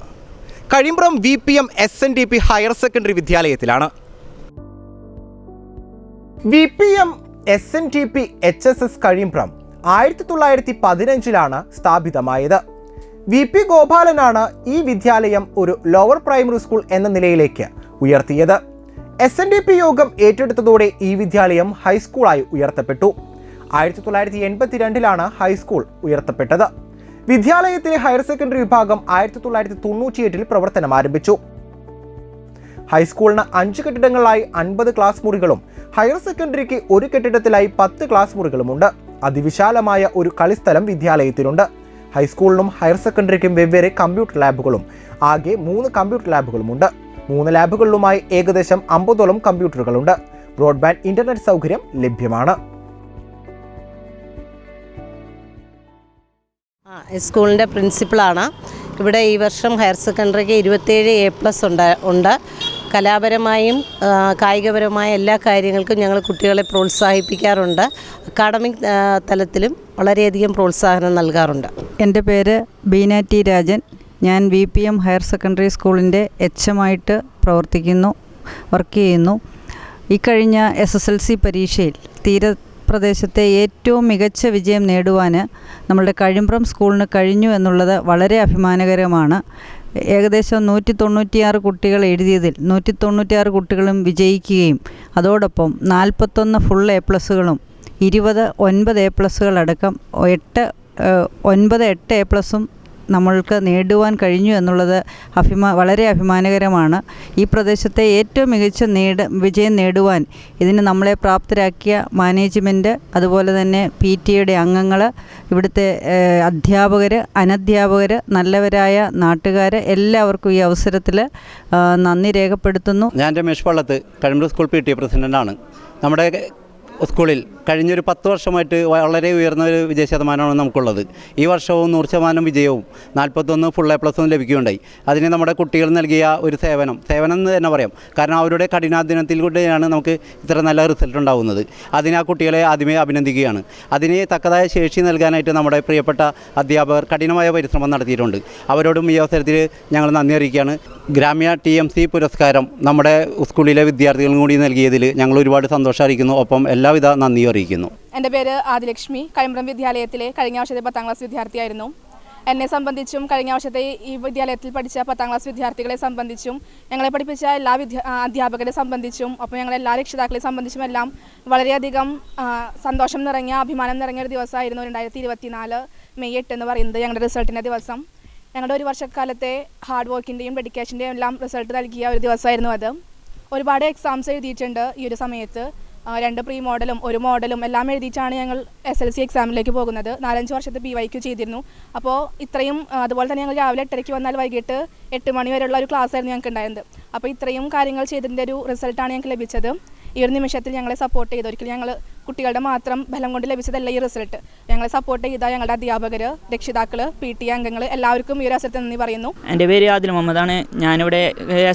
Kazhimbram VPM SNDP higher secondary വിദ്യാലയത്തിലാണ്. VPM SNDP HSS കഴിമ്പ്രം 1915 സ്ഥാപിതമായത്. VP ഗോപാലനാണ് ഈ വിദ്യാലയം ഒരു ലോവർ പ്രൈമറി സ്കൂൾ എന്ന നിലയിലേക്ക് ഉയർത്തിയത്. SNDP യോഗം ഏറ്റെടുത്തതോടെ ഈ വിദ്യാലയം ഹൈസ്കൂളായി ഉയർത്തപ്പെട്ടു. 1982 ഹൈസ്കൂൾ ഉയർത്തപ്പെട്ടത്. വിദ്യാലയത്തിലെ ഹയർ സെക്കൻഡറി വിഭാഗം 1998 പ്രവർത്തനം ആരംഭിച്ചു. ഹൈസ്കൂളിന് 5 കെട്ടിടങ്ങളായി 50 ക്ലാസ് മുറികളും ഹയർ സെക്കൻഡറിക്ക് ഒരു കെട്ടിടത്തിലായി 10 ക്ലാസ് മുറികളുമുണ്ട്. അതിവിശാലമായ ഒരു കളിസ്ഥലം വിദ്യാലയത്തിലുണ്ട്. ഹൈസ്കൂളിനും ഹയർ സെക്കൻഡറിക്കും വെവ്വേറെ കമ്പ്യൂട്ടർ ലാബുകളും ആകെ 3 കമ്പ്യൂട്ടർ ലാബുകളുമുണ്ട്. 3 ലാബുകളിലുമായി ഏകദേശം 50ഓളം കമ്പ്യൂട്ടറുകളുണ്ട്. ബ്രോഡ്ബാൻഡ് ഇന്റർനെറ്റ് സൗകര്യം ലഭ്യമാണ്. സ്കൂളിൻ്റെ പ്രിൻസിപ്പളാണ്. ഇവിടെ ഈ വർഷം ഹയർ സെക്കൻഡറിക്ക് 27 A+ ഉണ്ട്. കലാപരമായും കായികപരമായ എല്ലാ കാര്യങ്ങൾക്കും ഞങ്ങൾ കുട്ടികളെ പ്രോത്സാഹിപ്പിക്കാറുണ്ട്. അക്കാഡമിക് തലത്തിലും വളരെയധികം പ്രോത്സാഹനം നൽകാറുണ്ട്. എൻ്റെ പേര് ബീന ടി രാജൻ. ഞാൻ VPM ഹയർ സെക്കൻഡറി സ്കൂളിൻ്റെ HM ആയിട്ട് വർക്ക് ചെയ്യുന്നു. ഇക്കഴിഞ്ഞ SSLC പരീക്ഷയിൽ തീരപ്രദേശത്തെ ഏറ്റവും മികച്ച വിജയം നേടുവാൻ നമ്മളുടെ കഴിമ്പ്രം സ്കൂളിന് കഴിഞ്ഞു എന്നുള്ളത് വളരെ അഭിമാനകരമാണ്. ഏകദേശം 196 കുട്ടികൾ എഴുതിയതിൽ 196 കുട്ടികളും വിജയിക്കുകയും അതോടൊപ്പം 41 ഫുൾ A+കളും 29 A+കളടക്കം 8 A+ഉം നമ്മൾക്ക് നേടുവാൻ കഴിഞ്ഞു എന്നുള്ളത് വളരെ അഭിമാനകരമാണ്. ഈ പ്രദേശത്തെ ഏറ്റവും മികച്ച വിജയം നേടുവാൻ ഇതിന് നമ്മളെ പ്രാപ്തരാക്കിയ മാനേജ്മെൻറ്റ്, അതുപോലെ തന്നെ PTA അംഗങ്ങൾ, ഇവിടുത്തെ അധ്യാപകർ, അനധ്യാപകർ, നല്ലവരായ നാട്ടുകാർ എല്ലാവർക്കും ഈ അവസരത്തിൽ നന്ദി രേഖപ്പെടുത്തുന്നു. ഞാൻ രമേശ് പള്ളത്ത്, കഴിമ്പ്രം സ്കൂൾ PTA പ്രസിഡൻ്റാണ്. നമ്മുടെ സ്കൂളിൽ കഴിഞ്ഞൊരു 10 വർഷമായിട്ട് വളരെ ഉയർന്ന ഒരു വിജയ ശതമാനമാണ് നമുക്കുള്ളത്. ഈ വർഷവും 100% വിജയവും 41 ഫുൾ A+ ലഭിക്കുകയുണ്ടായി. അതിന് നമ്മുടെ കുട്ടികൾ നൽകിയ ഒരു സേവനം എന്ന് തന്നെ പറയാം. കാരണം അവരുടെ കഠിനാധ്വാനത്തിലൂടെയാണ് നമുക്ക് ഇത്ര നല്ല റിസൾട്ട് ഉണ്ടാകുന്നത്. അതിന് ആ കുട്ടികളെ ആദ്യമേ അഭിനന്ദിക്കുകയാണ്. അതിന് തക്കതായ ശേഷി നൽകാനായിട്ട് നമ്മുടെ പ്രിയപ്പെട്ട അധ്യാപകർ കഠിനമായ പരിശ്രമം നടത്തിയിട്ടുണ്ട്. അവരോടും ഈ അവസരത്തിൽ ഞങ്ങൾ നന്ദി അറിയിക്കുകയാണ്. ഗ്രാമ്യ TMC പുരസ്കാരം നമ്മുടെ സ്കൂളിലെ വിദ്യാർത്ഥികളും കൂടി നൽകിയതിൽ ഞങ്ങൾ ഒരുപാട് സന്തോഷം അറിയിക്കുന്നു. ഒപ്പം എല്ലാവിധ നന്ദിയും അറിയിക്കുന്നു. എൻ്റെ പേര് ആദിലക്ഷ്മി. കഴിമ്പ്രം വിദ്യാലയത്തിലെ കഴിഞ്ഞ വർഷത്തെ 10ാം ക്ലാസ് വിദ്യാർത്ഥിയായിരുന്നു. എന്നെ സംബന്ധിച്ചും കഴിഞ്ഞ വർഷത്തെ ഈ വിദ്യാലയത്തിൽ പഠിച്ച 10ാം ക്ലാസ് വിദ്യാർത്ഥികളെ സംബന്ധിച്ചും ഞങ്ങളെ പഠിപ്പിച്ച എല്ലാ അധ്യാപകരെ സംബന്ധിച്ചും ഒപ്പം ഞങ്ങളെ എല്ലാ രക്ഷിതാക്കളെ സംബന്ധിച്ചും എല്ലാം വളരെയധികം സന്തോഷം നിറഞ്ഞ, അഭിമാനം നിറഞ്ഞ ഒരു ദിവസമായിരുന്നു 2024 മെയ് 8 എന്ന് പറയുന്നത് ഞങ്ങളുടെ റിസൾട്ടിൻ്റെ ദിവസം. ഞങ്ങളുടെ ഒരു വർഷക്കാലത്തെ ഹാർഡ് വർക്കിൻ്റെയും ഡെഡിക്കേഷൻ്റെയും എല്ലാം റിസൾട്ട് നൽകിയ ഒരു ദിവസമായിരുന്നു അത്. ഒരുപാട് എക്സാംസ് എഴുതിയിട്ടുണ്ട് ഈ ഒരു സമയത്ത്. 2 പ്രീ മോഡലും 1 മോഡലും എല്ലാം എഴുതിയിട്ടാണ് ഞങ്ങൾ SLC എക്സാമിലേക്ക് പോകുന്നത്. 4-5 വർഷത്തെ PYQ ചെയ്തിരുന്നു. അപ്പോൾ ഇത്രയും, അതുപോലെ തന്നെ ഞങ്ങൾ രാവിലെ 8:30 വന്നാൽ വൈകിട്ട് 8 മണി വരെയുള്ള ഒരു ക്ലാസ് ആയിരുന്നു ഞങ്ങൾക്ക് ഉണ്ടായിരുന്നത്. അപ്പോൾ ഇത്രയും കാര്യങ്ങൾ ചെയ്തതിൻ്റെ ഒരു റിസൾട്ടാണ് ഞങ്ങൾക്ക് ലഭിച്ചത്. ഈ ഒരു നിമിഷത്തിൽ ഞങ്ങളെ സപ്പോർട്ട് ചെയ്ത്, ഒരിക്കലും ഞങ്ങൾ കുട്ടികളുടെ മാത്രം ബലം കൊണ്ട് ലഭിച്ചതല്ല ഈ റിസൾട്ട്. ഞങ്ങളെ സപ്പോർട്ട് ചെയ്ത ഞങ്ങളുടെ അധ്യാപകർ, രക്ഷിതാക്കൾ, PTA അംഗങ്ങൾ എല്ലാവർക്കും ഈ ഒരു അവസരത്തിൽ നന്ദി പറയുന്നു. എൻ്റെ പേര് ആദിൽ മുഹമ്മദാണ്. ഞാനിവിടെ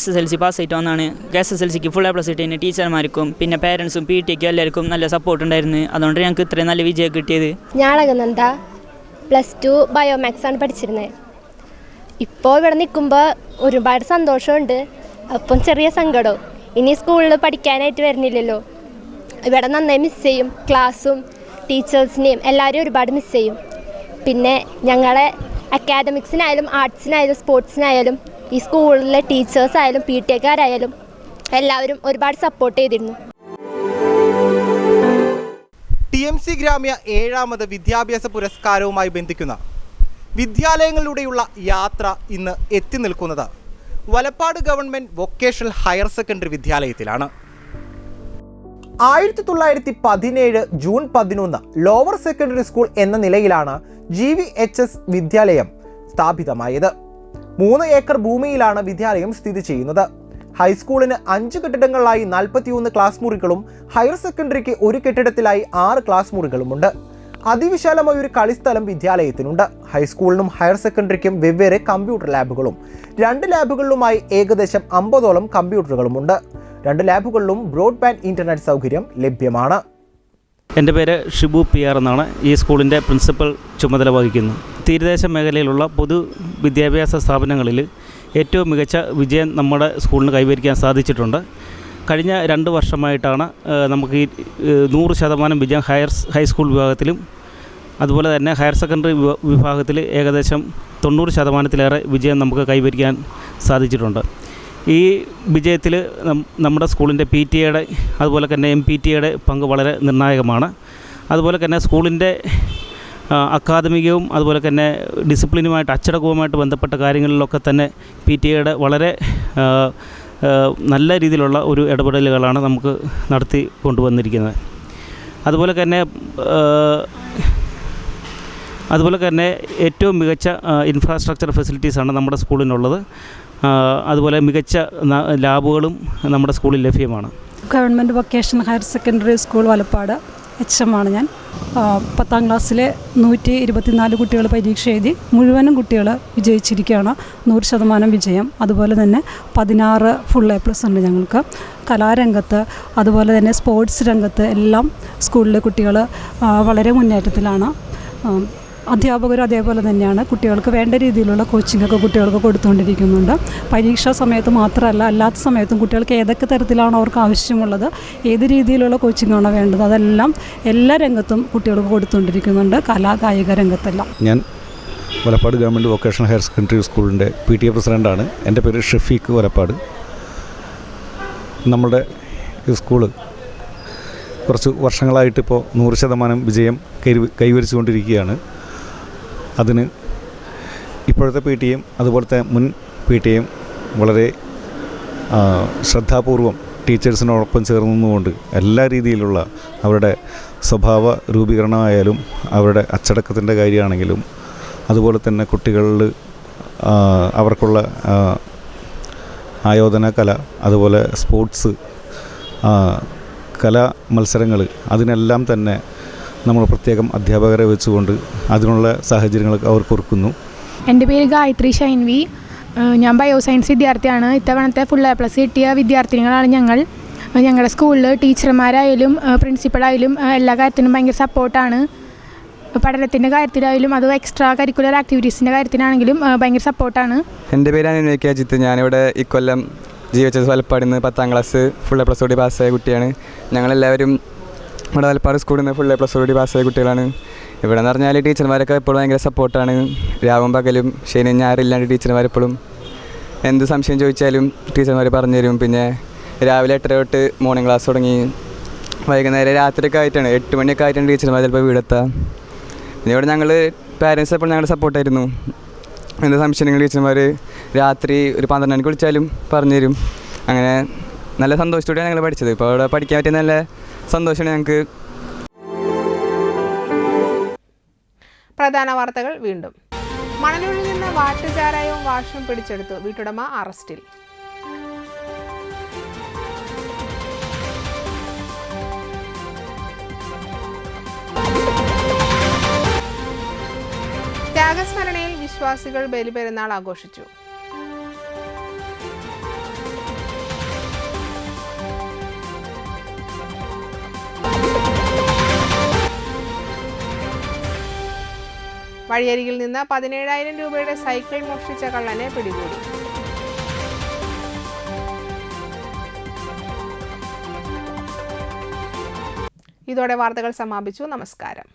SSLC പാസ്സായിട്ട് വന്നതാണ്. SSLCക്ക് ഫുൾ A+ കിട്ടിയതിന് ടീച്ചർമാർക്കും പിന്നെ പേരൻസും PTAക്കും എല്ലാവർക്കും നല്ല സപ്പോർട്ട് ഉണ്ടായിരുന്നു. അതുകൊണ്ട് ഞങ്ങൾക്ക് ഇത്രയും നല്ല വിജയം കിട്ടിയത്. ഞാൻ അളകുന്നന്ത +2 ബയോമാക്സ് ആണ് പഠിച്ചിരുന്നത്. ഇപ്പോൾ ഇവിടെ നിൽക്കുമ്പോൾ ഒരുപാട് സന്തോഷമുണ്ട്, അപ്പം ചെറിയ സങ്കടവും. ഇനി സ്കൂളിൽ പഠിക്കാനായിട്ട് വരുന്നില്ലല്ലോ. ഇവിടെ നന്നായി മിസ് ചെയ്യും. ക്ലാസ്സും ടീച്ചേഴ്സിനെയും എല്ലാവരും ഒരുപാട് മിസ് ചെയ്യും. പിന്നെ ഞങ്ങളെ അക്കാഡമിക്സിനായാലും ആർട്സിനായാലും സ്പോർട്സിനായാലും ഈ സ്കൂളിലെ ടീച്ചേഴ്സായാലും PTA-കാരായാലും എല്ലാവരും ഒരുപാട് സപ്പോർട്ട് ചെയ്തിരുന്നു. TMC ഗ്രാമ്യ 7ാമത് വിദ്യാഭ്യാസ പുരസ്കാരവുമായി ബന്ധിക്കുന്ന വിദ്യാലയങ്ങളിലൂടെയുള്ള യാത്ര ഇന്ന് എത്തി നിൽക്കുന്നത് Valappad government vocational higher secondary വിദ്യാലയത്തിലാണ്. 1917 ജൂൺ 11 ലോവർ സെക്കൻഡറി സ്കൂൾ എന്ന നിലയിലാണ് GVHS വിദ്യാലയം സ്ഥാപിതമായത്. 3 ഏക്കർ ഭൂമിയിലാണ് വിദ്യാലയം സ്ഥിതി ചെയ്യുന്നത്. ഹൈസ്കൂളിന് 5 കെട്ടിടങ്ങളിലായി 41 ക്ലാസ് മുറികളും ഹയർ സെക്കൻഡറിക്ക് ഒരു കെട്ടിടത്തിലായി 6 ക്ലാസ് മുറികളുമുണ്ട്. അതിവിശാലമായ ഒരു കളിസ്ഥലം വിദ്യാലയത്തിനുണ്ട്. ഹൈസ്കൂളിനും ഹയർ സെക്കൻഡറിക്കും വെവ്വേറെ കമ്പ്യൂട്ടർ ലാബുകളും 2 ലാബുകളിലുമായി ഏകദേശം 50ഓളം കമ്പ്യൂട്ടറുകളുമുണ്ട്. 2 ലാബുകളിലും ബ്രോഡ്ബാൻഡ് ഇന്റർനെറ്റ് സൗകര്യം ലഭ്യമാണ്. എൻ്റെ പേര് ഷിബു PR എന്നാണ്. ഈ സ്കൂളിൻ്റെ പ്രിൻസിപ്പൽ ചുമതല വഹിക്കുന്നു. തീരദേശ മേഖലയിലുള്ള പൊതു വിദ്യാഭ്യാസ സ്ഥാപനങ്ങളിൽ ഏറ്റവും മികച്ച വിജയം നമ്മുടെ സ്കൂളിന് കൈവരിക്കാൻ സാധിച്ചിട്ടുണ്ട്. കഴിഞ്ഞ 2 വർഷമായിട്ടാണ് നമുക്ക് ഈ 100% വിജയം ഹൈസ്കൂൾ വിഭാഗത്തിലും അതുപോലെ തന്നെ ഹയർ സെക്കൻഡറി വിഭാഗത്തിൽ ഏകദേശം 90%-ലേറെ വിജയം നമുക്ക് കൈവരിക്കാൻ സാധിച്ചിട്ടുണ്ട്. ഈ വിജയത്തിൽ നമ്മുടെ സ്കൂളിൻ്റെ PTA-യുടെ അതുപോലെ തന്നെ MPTA-യുടെ പങ്ക് വളരെ നിർണായകമാണ്. അതുപോലെ തന്നെ സ്കൂളിൻ്റെ അക്കാദമികവും അതുപോലെ തന്നെ ഡിസിപ്ലിനുമായിട്ട് അച്ചടക്കവുമായിട്ട് ബന്ധപ്പെട്ട കാര്യങ്ങളിലൊക്കെ തന്നെ PTA വളരെ നല്ല രീതിയിലുള്ള ഒരു ഇടപെടലുകളാണ് നമുക്ക് നടത്തി കൊണ്ടുവന്നിരിക്കുന്നത്. അതുപോലെ തന്നെ ഏറ്റവും മികച്ച ഇൻഫ്രാസ്ട്രക്ചർ ഫെസിലിറ്റീസാണ് നമ്മുടെ സ്കൂളിനുള്ളത്. അതുപോലെ മികച്ച ലാബുകളും നമ്മുടെ സ്കൂളിൽ ലഭ്യമാണ്. Government vocational higher secondary school Valappad HM ആണ് ഞാൻ. 10ാം ക്ലാസ്സിലെ 124 കുട്ടികൾ പരീക്ഷ എഴുതി മുഴുവനും കുട്ടികൾ വിജയിച്ചിരിക്കുകയാണ്. 100% വിജയം. അതുപോലെ തന്നെ 16 ഫുൾ A+ ഉണ്ട് ഞങ്ങൾക്ക്. കലാരംഗത്ത് അതുപോലെ തന്നെ സ്പോർട്സ് രംഗത്ത് എല്ലാം സ്കൂളിലെ കുട്ടികൾ വളരെ മുന്നേറ്റത്തിലാണ്. അധ്യാപകരും അതേപോലെ തന്നെയാണ്. കുട്ടികൾക്ക് വേണ്ട രീതിയിലുള്ള കോച്ചിങ്ങൊക്കെ കുട്ടികൾക്ക് കൊടുത്തുകൊണ്ടിരിക്കുന്നുണ്ട്. പരീക്ഷാ സമയത്ത് മാത്രമല്ല, അല്ലാത്ത സമയത്തും കുട്ടികൾക്ക് ഏതൊക്കെ തരത്തിലാണോ അവർക്ക് ആവശ്യമുള്ളത്, ഏത് രീതിയിലുള്ള കോച്ചിങ്ങാണോ വേണ്ടത്, അതെല്ലാം എല്ലാ രംഗത്തും കുട്ടികൾക്ക് കൊടുത്തുകൊണ്ടിരിക്കുന്നുണ്ട്. കായിക രംഗത്തെല്ലാം. ഞാൻ Valappad government vocational higher secondary സ്കൂളിൻ്റെ PTA പ്രസിഡൻ്റാണ്. എൻ്റെ പേര് ഷഫീഖ് വലപ്പാട്. നമ്മുടെ ഈ സ്കൂള് കുറച്ച് വർഷങ്ങളായിട്ടിപ്പോൾ 100% വിജയം കൈവരിച്ചുകൊണ്ടിരിക്കുകയാണ്. അതിന് ഇപ്പോഴത്തെ PTAയും അതുപോലത്തെ മുൻ PTAയും വളരെ ശ്രദ്ധാപൂർവം ടീച്ചേഴ്സിനോടൊപ്പം ചേർന്നുകൊണ്ട് എല്ലാ രീതിയിലുള്ള അവരുടെ സ്വഭാവ രൂപീകരണമായാലും അവരുടെ അച്ചടക്കത്തിൻ്റെ കാര്യമാണെങ്കിലും അതുപോലെ തന്നെ കുട്ടികളിൽ അവർക്കുള്ള ആയോധന കല, അതുപോലെ സ്പോർട്സ് കലാ മത്സരങ്ങൾ, അതിനെല്ലാം തന്നെ നമ്മൾ പ്രത്യേകം അധ്യാപകരെ വെച്ചുകൊണ്ട് അതിനുള്ള സാഹചര്യങ്ങൾ അവർക്ക് ഒരുക്കുന്നു. എൻ്റെ പേര് ഗായത്രി ഷൈൻവി. ഞാൻ ബയോസയൻസ് വിദ്യാർത്ഥിയാണ്. ഇത്തവണത്തെ ഫുൾ A+ കിട്ടിയ വിദ്യാർത്ഥിനികളാണ് ഞങ്ങൾ. ഞങ്ങളുടെ സ്കൂളിൽ ടീച്ചർമാരായാലും പ്രിൻസിപ്പളായാലും എല്ലാ കാര്യത്തിനും ഭയങ്കര സപ്പോർട്ടാണ്. പഠനത്തിൻ്റെ കാര്യത്തിലായാലും അത് എക്സ്ട്രാ കരിക്കുലർ ആക്ടിവിറ്റീസിൻ്റെ കാര്യത്തിനാണെങ്കിലും ഭയങ്കര സപ്പോർട്ടാണ്. എൻ്റെ പേര് അനിൽ അജിത്ത്. ഞാനിവിടെ ഇക്കൊല്ലം GHS വലപ്പാടിൽ നിന്ന് 10ാം ക്ലാസ് ഫുൾ A+ കൂടി പാസ്സായ കുട്ടിയാണ്. ഞങ്ങളെല്ലാവരും ഇവിടെ വലപ്പാട് സ്കൂളിൽ നിന്ന് ഫുൾ A+ കൂടി പാസ്സായ കുട്ടികളാണ്. ഇവിടെ എന്ന് പറഞ്ഞാൽ ടീച്ചർമാരൊക്കെ എപ്പോഴും ഭയങ്കര സപ്പോർട്ടാണ്. രാവും പകലും ശനി ഞായറില്ലാണ്ട് ടീച്ചർമാരെപ്പോഴും എന്ത് സംശയം ചോദിച്ചാലും ടീച്ചർമാർ പറഞ്ഞു തരും. പിന്നെ രാവിലെ 8:30 തൊട്ട് മോർണിംഗ് ക്ലാസ് തുടങ്ങി വൈകുന്നേരം രാത്രിയൊക്കെ ആയിട്ടാണ് 8 മണിയൊക്കെ ആയിട്ടാണ് ടീച്ചർമാർ ചിലപ്പോൾ വീടെത്തുക. പിന്നെ ഇവിടെ ഞങ്ങൾ പാരൻസ് എപ്പോഴും ഞങ്ങളുടെ സപ്പോർട്ടായിരുന്നു. എന്ത് സംശയങ്ങൾ ടീച്ചർമാർ രാത്രി ഒരു 12 മണിക്ക് വിളിച്ചാലും പറഞ്ഞു തരും. അങ്ങനെ നല്ല സന്തോഷത്തോടെയാണ് ഞങ്ങൾ പഠിച്ചത്. ഇപ്പോൾ അവിടെ പഠിക്കാൻ പറ്റിയ നല്ല സന്തോഷമാണ് ഞങ്ങൾക്ക്. പ്രധാന വാർത്തകൾ വീണ്ടും. മണലൂരിൽ നിന്ന് വാട്ടുചാരായവും വാഷും പിടിച്ചെടുത്തു. വീട്ടുടമ അറസ്റ്റിൽ. ത്യാഗസ്മരണയിൽ വിശ്വാസികൾ ബലിപെരുന്നാൾ ആഘോഷിച്ചു. വഴിയരികിൽ നിന്ന് 17,000 രൂപയുടെ സൈക്കിൾ മോഷ്ടിച്ച കള്ളനെ പിടികൂടി. ഇതോടെ വാർത്തകൾ സമാപിച്ചു. നമസ്കാരം.